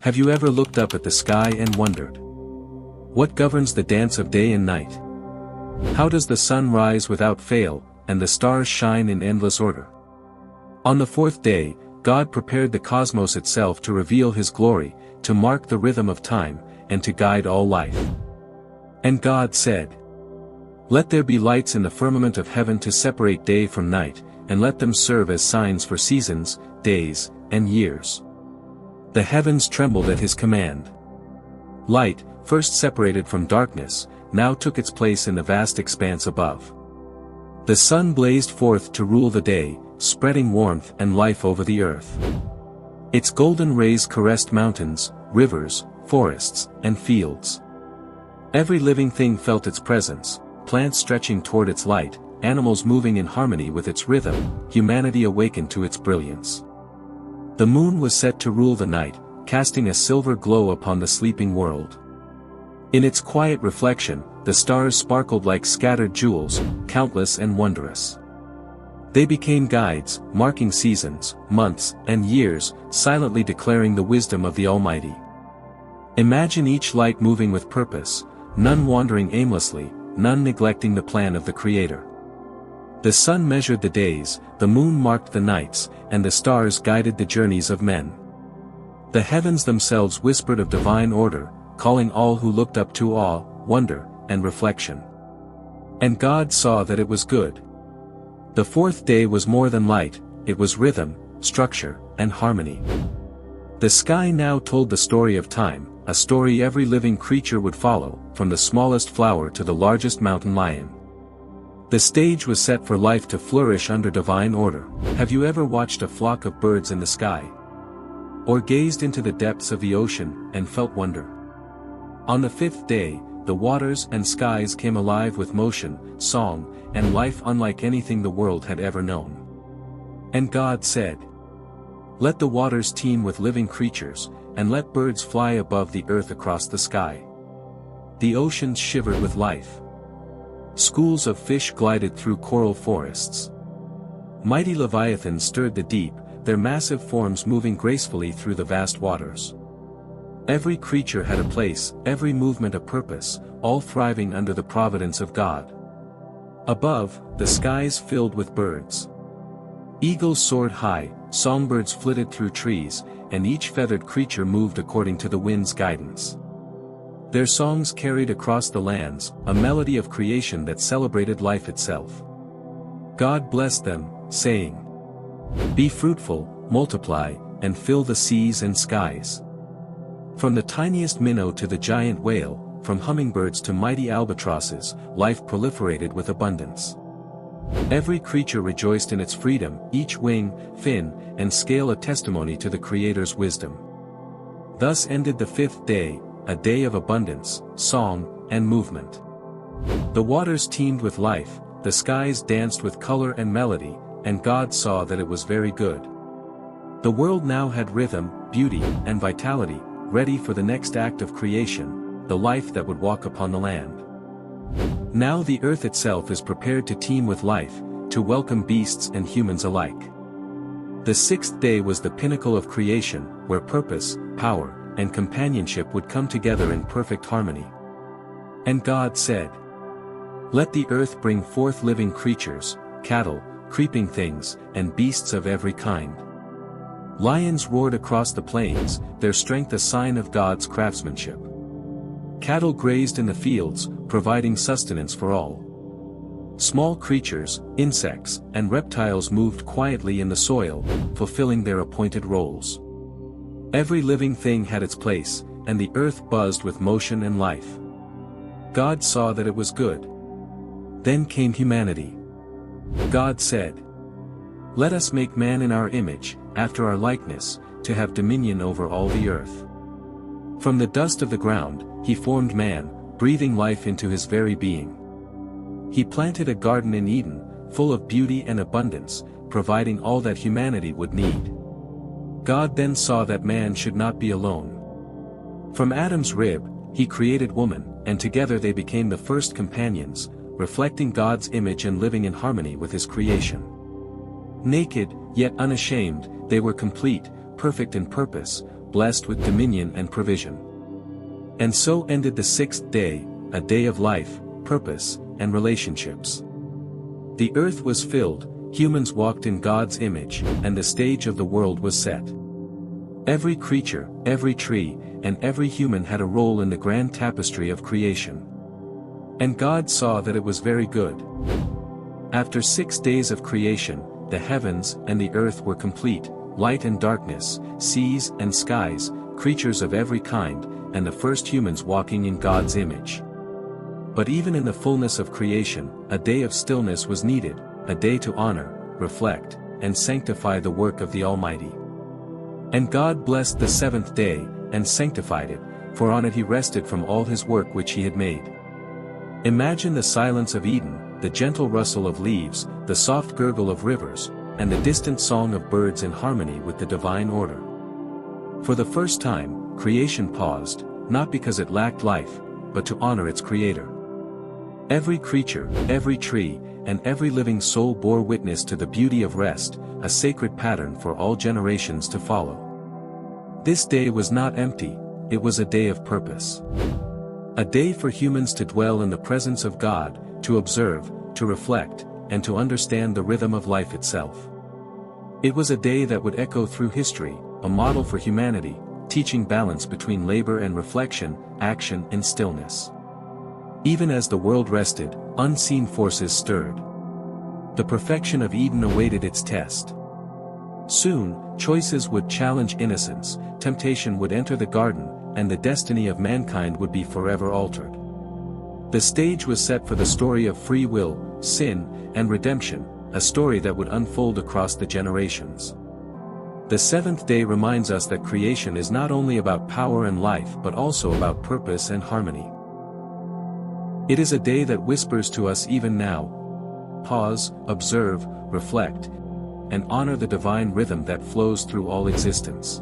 Have you ever looked up at the sky and wondered? What governs the dance of day and night? How does the sun rise without fail, and the stars shine in endless order? On the fourth day, God prepared the cosmos itself to reveal His glory, to mark the rhythm of time, and to guide all life. And God said, "Let there be lights in the firmament of heaven to separate day from night, and let them serve as signs for seasons, days, and years." The heavens trembled at His command. Light, first separated from darkness, now took its place in the vast expanse above. The sun blazed forth to rule the day, spreading warmth and life over the earth. Its golden rays caressed mountains, rivers, forests, and fields. Every living thing felt its presence, plants stretching toward its light, animals moving in harmony with its rhythm, humanity awakened to its brilliance. The moon was set to rule the night, casting a silver glow upon the sleeping world. In its quiet reflection, the stars sparkled like scattered jewels, countless and wondrous. They became guides, marking seasons, months, and years, silently declaring the wisdom of the Almighty. Imagine each light moving with purpose, none wandering aimlessly, none neglecting the plan of the Creator. The sun measured the days, the moon marked the nights, and the stars guided the journeys of men. The heavens themselves whispered of divine order, calling all who looked up to awe, wonder, and reflection. And God saw that it was good. The fourth day was more than light, it was rhythm, structure, and harmony. The sky now told the story of time, a story every living creature would follow, from the smallest flower to the largest mountain lion. The stage was set for life to flourish under divine order. Have you ever watched a flock of birds in the sky? Or gazed into the depths of the ocean, and felt wonder? On the fifth day, the waters and skies came alive with motion, song, and life unlike anything the world had ever known. And God said, "Let the waters teem with living creatures, and let birds fly above the earth across the sky." The oceans shivered with life. Schools of fish glided through coral forests. Mighty leviathans stirred the deep, their massive forms moving gracefully through the vast waters. Every creature had a place, every movement a purpose, all thriving under the providence of God. Above, the skies filled with birds. Eagles soared high, songbirds flitted through trees, and each feathered creature moved according to the wind's guidance. Their songs carried across the lands, a melody of creation that celebrated life itself. God blessed them, saying, "Be fruitful, multiply, and fill the seas and skies." From the tiniest minnow to the giant whale, from hummingbirds to mighty albatrosses, life proliferated with abundance. Every creature rejoiced in its freedom, each wing, fin, and scale a testimony to the Creator's wisdom. Thus ended the fifth day, a day of abundance, song, and movement. The waters teemed with life, the skies danced with color and melody, and God saw that it was very good. The world now had rhythm, beauty, and vitality, ready for the next act of creation, the life that would walk upon the land. Now the earth itself is prepared to teem with life, to welcome beasts and humans alike. The sixth day was the pinnacle of creation, where purpose, power, and companionship would come together in perfect harmony. And God said, "Let the earth bring forth living creatures, cattle, creeping things, and beasts of every kind." Lions roared across the plains, their strength a sign of God's craftsmanship. Cattle grazed in the fields, providing sustenance for all. Small creatures, insects, and reptiles moved quietly in the soil, fulfilling their appointed roles. Every living thing had its place, and the earth buzzed with motion and life. God saw that it was good. Then came humanity. God said, "Let us make man in our image, after our likeness, to have dominion over all the earth." From the dust of the ground, He formed man, breathing life into his very being. He planted a garden in Eden, full of beauty and abundance, providing all that humanity would need. God then saw that man should not be alone. From Adam's rib, He created woman, and together they became the first companions, reflecting God's image and living in harmony with His creation. Naked, yet unashamed, they were complete, perfect in purpose, blessed with dominion and provision. And so ended the sixth day, a day of life, purpose, and relationships. The earth was filled, humans walked in God's image, and the stage of the world was set. Every creature, every tree, and every human had a role in the grand tapestry of creation. And God saw that it was very good. After 6 days of creation, the heavens and the earth were complete, light and darkness, seas and skies, creatures of every kind, and the first humans walking in God's image. But even in the fullness of creation, a day of stillness was needed, a day to honor, reflect, and sanctify the work of the Almighty. And God blessed the seventh day, and sanctified it, for on it he rested from all his work which he had made. Imagine the silence of Eden, the gentle rustle of leaves, the soft gurgle of rivers, and the distant song of birds in harmony with the divine order. For the first time, creation paused, not because it lacked life, but to honor its creator. Every creature, every tree, and every living soul bore witness to the beauty of rest, a sacred pattern for all generations to follow. This day was not empty, it was a day of purpose. A day for humans to dwell in the presence of God, to observe, to reflect, and to understand the rhythm of life itself. It was a day that would echo through history, a model for humanity, teaching balance between labor and reflection, action and stillness. Even as the world rested, unseen forces stirred. The perfection of Eden awaited its test. Soon, choices would challenge innocence, temptation would enter the garden, and the destiny of mankind would be forever altered. The stage was set for the story of free will, sin, and redemption, a story that would unfold across the generations. The seventh day reminds us that creation is not only about power and life but also about purpose and harmony. It is a day that whispers to us even now. Pause, observe, reflect, and honor the divine rhythm that flows through all existence.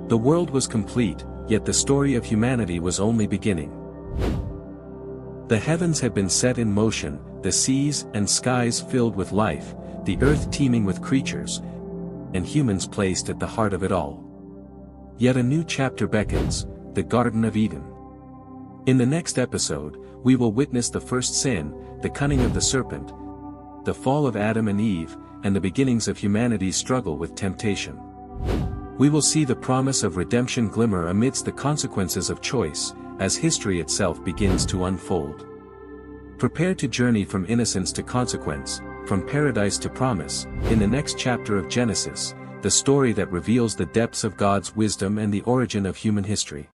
The world was complete, yet the story of humanity was only beginning. The heavens had been set in motion, the seas and skies filled with life, the earth teeming with creatures, and humans placed at the heart of it all. Yet a new chapter beckons, the Garden of Eden. In the next episode, we will witness the first sin, the cunning of the serpent, the fall of Adam and Eve, and the beginnings of humanity's struggle with temptation. We will see the promise of redemption glimmer amidst the consequences of choice, as history itself begins to unfold. Prepare to journey from innocence to consequence, from paradise to promise, in the next chapter of Genesis, the story that reveals the depths of God's wisdom and the origin of human history.